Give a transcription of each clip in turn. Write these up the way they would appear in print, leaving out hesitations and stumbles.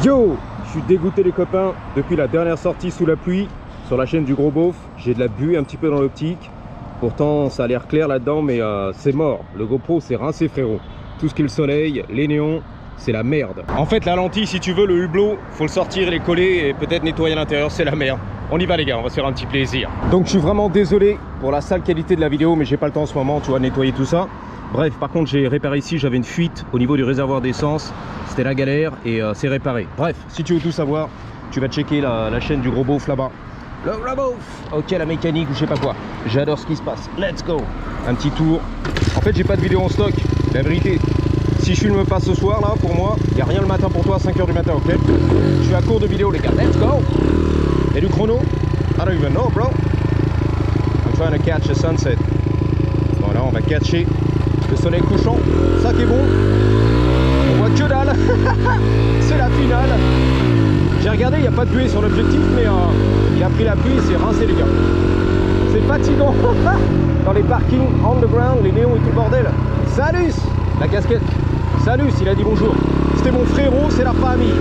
Yo, je suis dégoûté les copains. Depuis la dernière sortie sous la pluie sur la chaîne du Gros Beauf, j'ai de la buée un petit peu dans l'optique. Pourtant ça a l'air clair là-dedans, mais c'est mort. Le GoPro c'est rincé frérot. Tout ce qui est le soleil, les néons, c'est la merde. En fait la lentille, si tu veux, le hublot, faut le sortir, les coller et peut-être nettoyer à l'intérieur, c'est la merde. On y va les gars, on va se faire un petit plaisir. Donc je suis vraiment désolé pour la sale qualité de la vidéo, mais j'ai pas le temps en ce moment, tu vois, de nettoyer tout ça. Bref, par contre j'ai réparé ici, j'avais une fuite au niveau du réservoir d'essence. C'était la galère et c'est réparé. Bref, si tu veux tout savoir, tu vas checker la chaîne du Gros Beauf là-bas. Le Gros Beauf. Ok, la mécanique ou je sais pas quoi. J'adore ce qui se passe. Let's go. Un petit tour. En fait, j'ai pas de vidéo en stock. La vérité, si je filme pas ce soir là, pour moi, il n'y a rien le matin pour toi à 5 h du matin, ok? Je suis à court de vidéo les gars. Let's go. Et du chrono? I don't even know, bro. I'm trying to catch a sunset. Voilà, on va catcher le soleil couchant. Ça qui est bon. On voit que dalle. C'est la finale. J'ai regardé, il n'y a pas de buée sur l'objectif, mais il a pris la pluie et c'est rincé les gars. C'est fatigant. Dans les parkings underground, les néons et tout le bordel. Salut. La casquette. Salut, il a dit bonjour. C'était mon frérot, c'est la famille.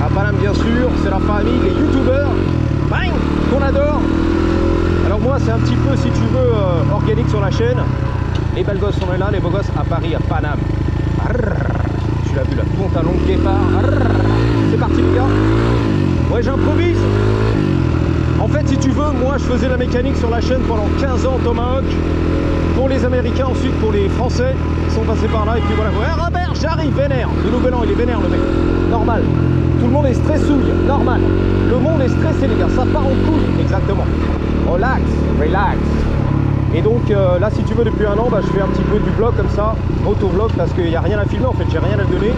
À Paname bien sûr, c'est la famille, les youtubeurs. Bang, qu'on adore. Alors moi c'est un petit peu, si tu veux, organique sur la chaîne. Les belles gosses sont là, les beaux gosses à Paris, à Paname. Tu l'as vu là, pantalon, guépard. C'est parti les gars. Ouais, j'improvise. En fait, si tu veux, moi je faisais la mécanique sur la chaîne pendant 15 ans, Tomahawk. Pour les Américains, ensuite pour les Français, ils sont passés par là et puis voilà. Ouais, Robert, j'arrive, vénère. Le nouvel an, il est vénère le mec. Normal. Tout le monde est stressouille, normal. Le monde est stressé les gars, ça part en couille. Exactement. Relax, relax. Et donc là, si tu veux, depuis un an, bah, je fais un petit peu du vlog comme ça, auto-vlog, parce qu'il n'y a rien à filmer en fait, j'ai rien à donner.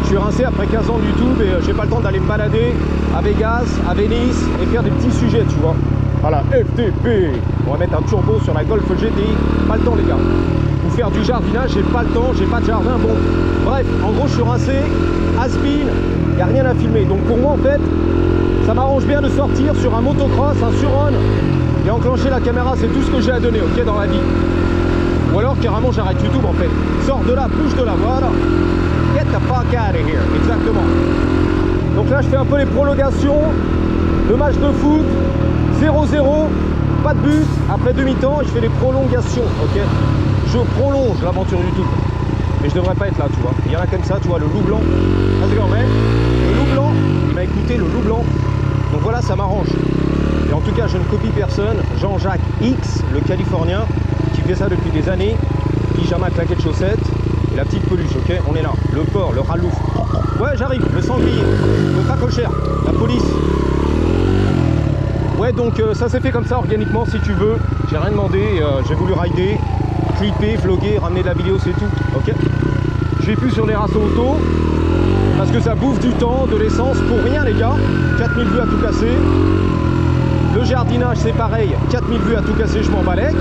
Je suis rincé après 15 ans de YouTube et j'ai pas le temps d'aller me balader à Vegas, à Venise et faire des petits sujets, tu vois. Voilà, FTP. On va mettre un turbo sur la Golf GTI. Pas le temps les gars. Ou faire du jardinage, j'ai pas le temps, j'ai pas de jardin. Bon, bref, en gros, je suis rincé, has-been, il n'y a rien à filmer. Donc pour moi, en fait, ça m'arrange bien de sortir sur un motocross, un Suron et enclencher la caméra, c'est tout ce que j'ai à donner, ok, dans la vie. Ou alors carrément j'arrête YouTube en fait. Sors de là, bouge de là, voilà. Get the fuck out of here, exactement. Donc là je fais un peu les prolongations. Le match de foot, 0-0, pas de but, après demi-temps, je fais les prolongations, ok. Je prolonge l'aventure YouTube. Mais je devrais pas être là, tu vois. Il y en a comme ça, tu vois, le loup blanc. Ah, c'est quand même. Le loup blanc, il m'a écouté, le loup blanc. Donc voilà, ça m'arrange. Et en tout cas, je ne copie personne. Jean-Jacques X, le Californien, qui fait ça depuis des années. Pyjama, claquette, chaussettes. Et la petite peluche, ok. On est là. Le porc, le ralouf. Ouais, j'arrive. Le sanglier, le cracochère, la police. Ouais, donc ça s'est fait comme ça organiquement, si tu veux. J'ai rien demandé. J'ai voulu rider, clipper, vlogger, ramener de la vidéo, c'est tout. Ok. J'ai plus sur les rassos auto. Parce que ça bouffe du temps, de l'essence, pour rien les gars. 4000 vues à tout casser. Le jardinage c'est pareil, 4000 vues à tout casser, je m'en balèque.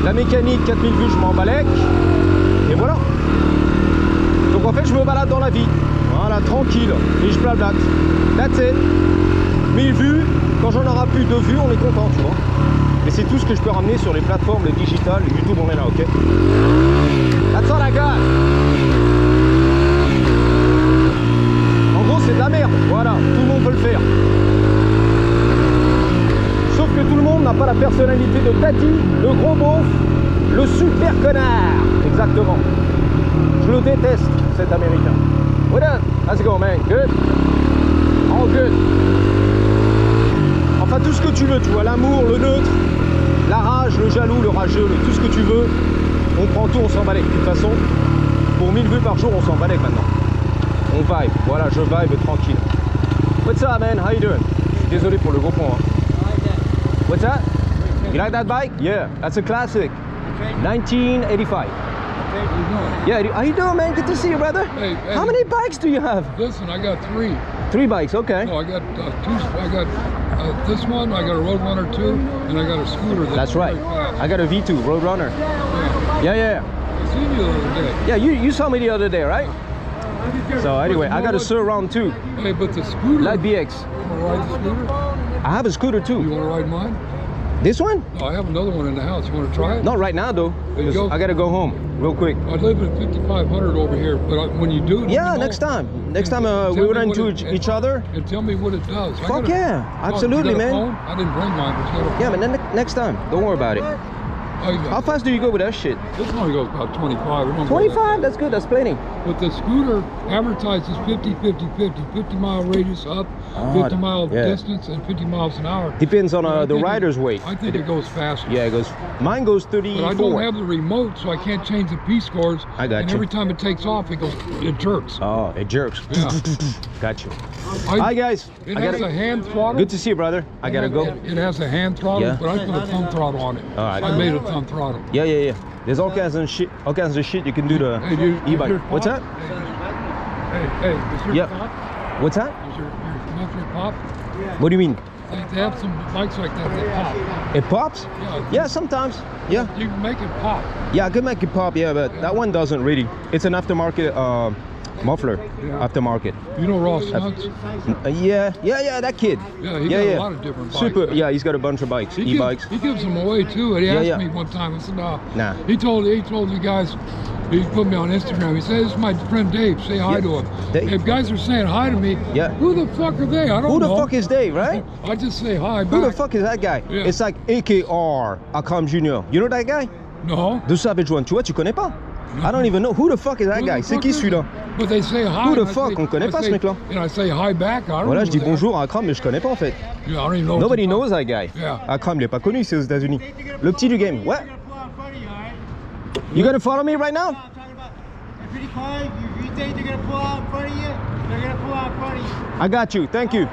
La mécanique, 4000 vues, je m'en balèque. Et voilà. Donc en fait je me balade dans la vie. Voilà, tranquille. Et je blablate. That's it. 1000 vues, quand j'en aurai plus de vues, on est content, tu vois. Mais c'est tout ce que je peux ramener sur les plateformes, les digitales, YouTube, on est là, ok. That's all I got. En gros c'est de la merde, voilà, tout le monde peut le faire. Sauf que tout le monde n'a pas la personnalité de Tati, le Gros Beauf, le super connard. Exactement. Je le déteste, cet américain. What up? How's it going, man? Good? All good. Enfin, tout ce que tu veux, tu vois, l'amour, le neutre, la rage, le jaloux, le rageux, tout ce que tu veux. On prend tout, on s'en balèque. De toute façon, pour 1000 vues par jour, on s'en balèque maintenant. On vibe, voilà, je vibe tranquille. What's up, man? How you doing? Désolé pour le gros pont, hein. What's that? You like that bike? Yeah, that's a classic. 1985. Yeah, how you doing, man? Good to see you, brother. Hey, how many bikes do you have? Listen, I got 3. 3 bikes, okay. No, I got 2. I got this one. I got a Roadrunner 2, and I got a scooter. That's right. I got a V2 Roadrunner. Yeah. I seen you the other day. Yeah, you saw me the other day, right? So anyway, I got a Surround too. Hey, but the scooter. Light BX. You want to ride the scooter? I have a scooter too. You want to ride mine? This one? No, I have another one in the house. You want to try it? Not right now though. There you go. I gotta go home. real quick. I live in 5500 over here, but when you do it, Yeah, let me know. next time. Next time Tell we me run what into each other. And tell me what it does. Fuck yeah, Oh, absolutely, you got a man. phone? I didn't bring mine. But you got a Yeah, phone? man. Then next time, don't worry about it. Oh, you How got, fast do you go with that shit? this only goes about 25. It don't go 25. That's good. That's plenty. that- But the scooter advertises 50, 50, 50. 50 mile radius up, Ah, 50 mile yeah. distance, and 50 miles an hour. Depends on But I the think rider's weight. I think it goes faster. Yeah, it goes. Mine goes But I don't 34. have the remote, so I can't change the P scores. I got and you. every time it takes off, it jerks. Oh, it jerks. Yeah. Got you. I- Hi guys. It I has gotta. a hand throttle. Good to see you, brother. I gotta go. It has a hand throttle, Yeah. but I put a thumb throttle on it. All right. I made a thumb throttle. Yeah, yeah, yeah. There's all kinds of shit. All kinds of shit you can do to Hey, you, e-bike. your What's pop? that? Hey, is your Yeah. pop? What's that? Is your muffler pop? What do you mean? They have some bikes like that that pop. It pops? Yeah. Yeah, sometimes. Yeah. You can make it pop. Yeah, I could make it pop. Yeah, but that one doesn't really. It's an aftermarket muffler. Yeah. Aftermarket. You know Ross Nuts? Yeah, that kid. Yeah, he got a lot of different bikes. Super. Yeah, he's got a bunch of bikes, He e-bikes. gives them away too. And he asked yeah. me one time. I said, "No." Nah. He told you guys. He put me on Instagram. He said, "This is my friend Dave. Say hi Yeah. to him." Dave. If guys are saying hi to me, Yeah. who the fuck are they? I don't know. Who the fuck is Dave, right? I just say hi back. Who the fuck is that guy? Yeah. It's like AKR, Akram Jr. You know that guy? No. De Savage One. Tu vois, tu connais pas? I don't even know. Who the fuck is that Who guy? the C'est fuck qui is celui-là? it? But they say hi. Who the and I fuck? say- On connaît I pas ce say- mec-là. And I say hi back. I don't Voilà, know je dis who that- bonjour à Akram, mais je connais pas en fait. Yeah, I don't even know. what Nobody to talk- knows that guy. Yeah. Akram, il est pas connu, c'est aux États-Unis. Le petit du game. Ouais. You gonna follow me right now? I'm talking about at 55, you think they're gonna pull out in front of you, they're gonna pull out in front of you. I got you. Thank you.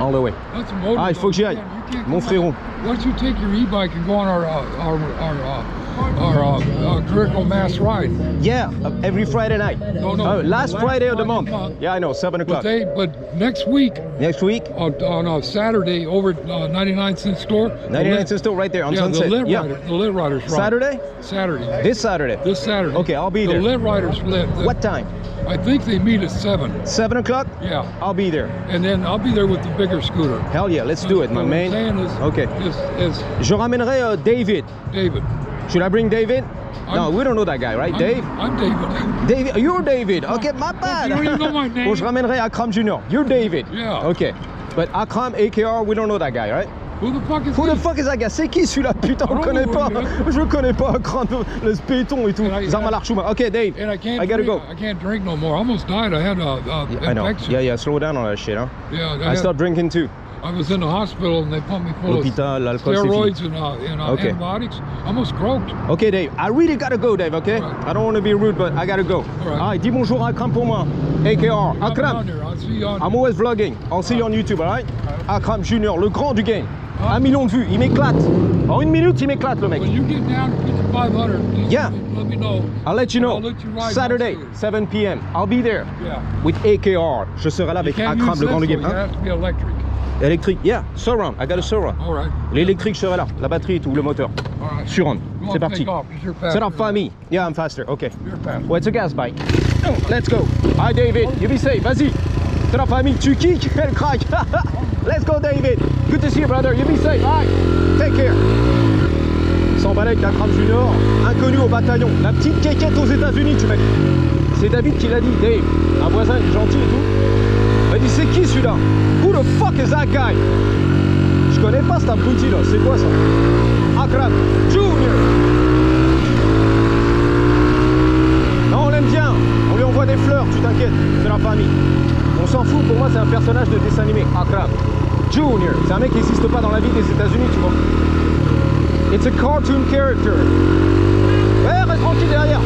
All the way. That's a motor. Ah, il faut que j'y aille. You can't Mon come frérot. on- Why don't you take your e-bike and go on our critical mass ride? Yeah, every Friday night. No, no. Last Friday of the month. month. Yeah, I know, 7 o'clock. But next week Next week, on Saturday over at 99-cent store. 99 cents still right there on Yeah, Sunset. the Lit Riders ride. Saturday? Saturday. This Saturday. This Saturday. Okay, I'll be The there. Lit Riders lit. What time? I think they meet at 7. 7 o'clock? Yeah. I'll be there. And then I'll be there with the bigger scooter. Hell yeah, let's do it, my What I'm man. saying is, Okay. is Je ramènerai David. David. Should I bring David? No, I'm- we don't know that guy, right? Dave? I'm David. David, you're David. Okay, my bad. You don't even know my name. Bon, je ramènerai Akram Jr. You're David. Yeah. Okay. But Akram, AKR, we don't know that guy, right? Who the fuck is Who the he? fuck is that guy? C'est qui celui-là? Putain, on I don't connaît know pas. who he Je connais pas Akram, le péton et tout. And I- Zarma Larchouma. Okay, Dave. And I can't. I gotta drink, go. I can't drink no more. I almost died. I had a I know. infection. Yeah, slow down on that shit, huh? Yeah, I stopped drinking too. I was in the hospital and they pumped me full L'hôpital, of l'alcool, c'est steroids fini. and Okay. antibiotics. Almost croaked. Okay, Dave. I really gotta go, Dave, okay? All right. I don't want to be rude, but I gotta go. right. Alright, dis bonjour à Akram pour moi. AKR. I'll be on Akram. there. I'll see you on I'm there. always vlogging. I'll see you on YouTube, alright? Akram Junior, le grand du game. 1 million de vues, il m'éclate. En 1 minute, il m'éclate, le mec. When you get down to 5,500, just Yeah. let me know. I'll let you know. I'll let you ride Saturday, my scooter. 7 p.m. I'll be there Yeah. with AKR. Je serai là You avec can't Akram, use le grand du this, game. though. It Hein? has to be electric. Électrique, yeah, surround. I got a surround. All right. L'électrique, je serai là. La batterie et tout, le moteur. All right. Surround. Go C'est on, parti. take off, 'cause you're C'est la faster. famille. Yeah, I'm faster. Okay. You're faster. Well, it's a gas bike. Let's go. Hi, David. You be safe. Vas-y. C'est la famille. Tu kicks, elle craque. Let's go, David. Good to see you, brother. You be safe. Bye. Take care. S'en balèque d'Akram Junior, inconnu au bataillon. La petite quéquette aux États-Unis, tu mets. C'est David qui l'a dit. Dave, un voisin qui est gentil et tout. Il m'a dit, c'est qui celui-là? Who the fuck is that guy? Je connais pas cet abruti là. C'est quoi ça? Akram Junior. Non, on l'aime bien. On lui envoie des fleurs, tu t'inquiètes. C'est la famille. On s'en fout. Pour moi, c'est un personnage de dessin animé. Akram Junior. C'est un mec qui n'existe pas dans la vie des États-Unis, tu vois. It's a cartoon character. Ouais, reste tranquille derrière.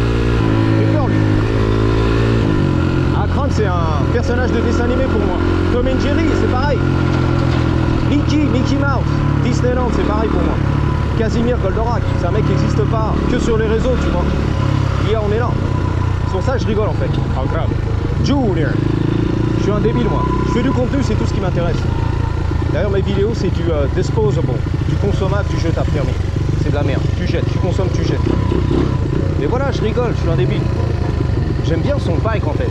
J'ai peur, lui. Akram, c'est un personnage de dessin animé pour moi. Tom and Jerry, c'est pareil. Mickey Mouse, Disneyland, c'est pareil pour moi. Casimir Goldorak, c'est un mec qui n'existe pas que sur les réseaux, tu vois. Hier, on est là. C'est pour ça que je rigole en fait. Akram Junior. Je suis un débile, moi. Je fais du contenu, c'est tout ce qui m'intéresse. D'ailleurs, mes vidéos, c'est du disposable, du consommable, du jetable fermé. C'est de la merde. Tu jettes, tu consommes, tu jettes. Mais voilà, je rigole, je suis un débile. J'aime bien son bike en fait.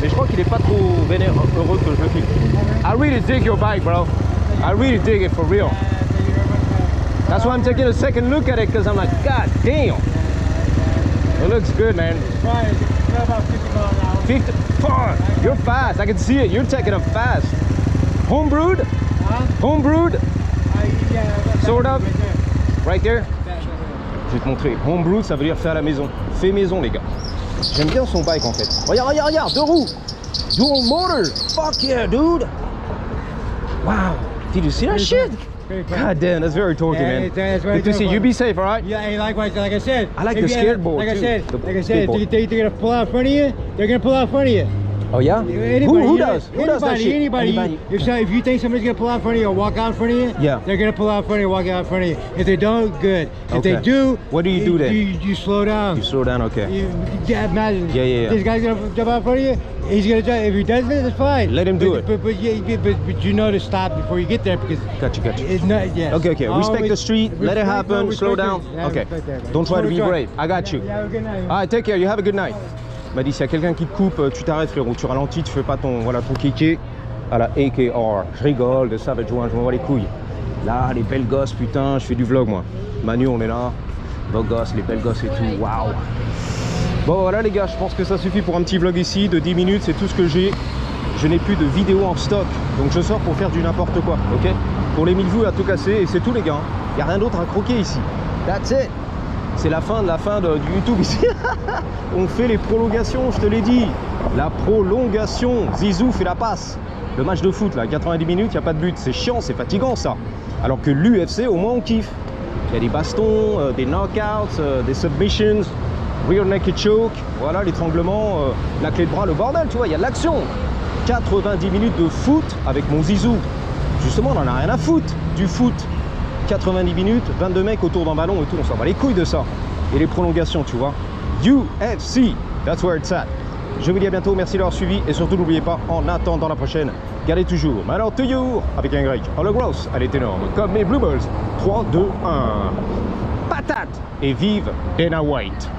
Mais je crois qu'il est pas trop vénère, heureux que je le filme. I really dig your bike, bro. I really dig it for real. That's why I'm taking a second look at it, because I'm like, God damn. It looks good, man. Right, it's about 50 miles an hour. 50. Fuck, you're fast. I can see it. You're taking it fast. Home brewed? Huh? Home brewed? Yeah, Sort of. right there. Right there? Je vais te montrer. Home brew, ça veut dire fait à la maison. Fait maison, les gars. J'aime bien son bike en fait. Regarde, regarde, regarde, deux roues. Dual motor. Fuck yeah, dude. Wow. Did you see that shit? God damn, that's very torquey, Yeah, man. that's very Good to see you. torquey. Be safe, all right? Yeah, and likewise, like I said. I like if the you ever- skateboard, Like I too. said, The like I said, skateboard. they're gonna pull out in front of you. They're gonna pull out in front of you. Oh yeah? Anybody, Who you know, does? Who does that shit? Anybody. If you think somebody's gonna pull out in front of you or walk out in front of you, Yeah. they're gonna pull out in front of you, walk out in front of you. If they don't, good. If they Okay. do, What do you do then? You slow down. You slow down, okay. Imagine. Yeah. This guy's gonna jump out in front of you. He's gonna jump. If he doesn't, it's fine. Let him do But- it. But you know to stop before you get there because Gotcha. it's not. Yes. Okay. Respect Always- the street. Let it respect- happen. no, Slow respect down. it. Yeah, Okay. respect that, man. Don't try to be Slow brave. I got you. Yeah, have a good night. Alright, take care. You have a good night. Il m'a dit, s'il y a quelqu'un qui te coupe, tu t'arrêtes, frérot. Tu ralentis, tu fais pas ton kéké à la AKR. Je rigole de ça, avec joint, je m'en vois les couilles. Là, les belles gosses, putain, je fais du vlog, moi. Manu, on est là. Beaux gosses, les belles gosses et tout. Waouh. Bon, voilà, les gars, je pense que ça suffit pour un petit vlog ici de 10 minutes. C'est tout ce que j'ai. Je n'ai plus de vidéos en stock. Donc, je sors pour faire du n'importe quoi, ok? Pour les 1000 vues à tout casser. Et c'est tout, les gars. Il n'y a rien d'autre à croquer ici. That's it. C'est la fin du YouTube ici. On fait les prolongations, je te l'ai dit. La prolongation. Zizou fait la passe. Le match de foot, là, 90 minutes, il n'y a pas de but. C'est chiant, c'est fatigant, ça. Alors que l'UFC, au moins, on kiffe. Il y a des bastons, des knockouts, des submissions, rear naked choke, voilà, l'étranglement, la clé de bras, le bordel, tu vois, il y a de l'action. 90 minutes de foot avec mon Zizou. Justement, on en a rien à foutre du foot. 90 minutes, 22 mecs autour d'un ballon et tout, on s'en bat les couilles de ça. Et les prolongations, tu vois. UFC, that's where it's at. Je vous dis à bientôt, merci d'avoir suivi et surtout n'oubliez pas, en attendant la prochaine, gardez toujours, mais alors toujours, avec un grec. Oh le gross, elle est énorme, comme mes Bluebirds. 3, 2, 1. Patate. Et vive Dana White.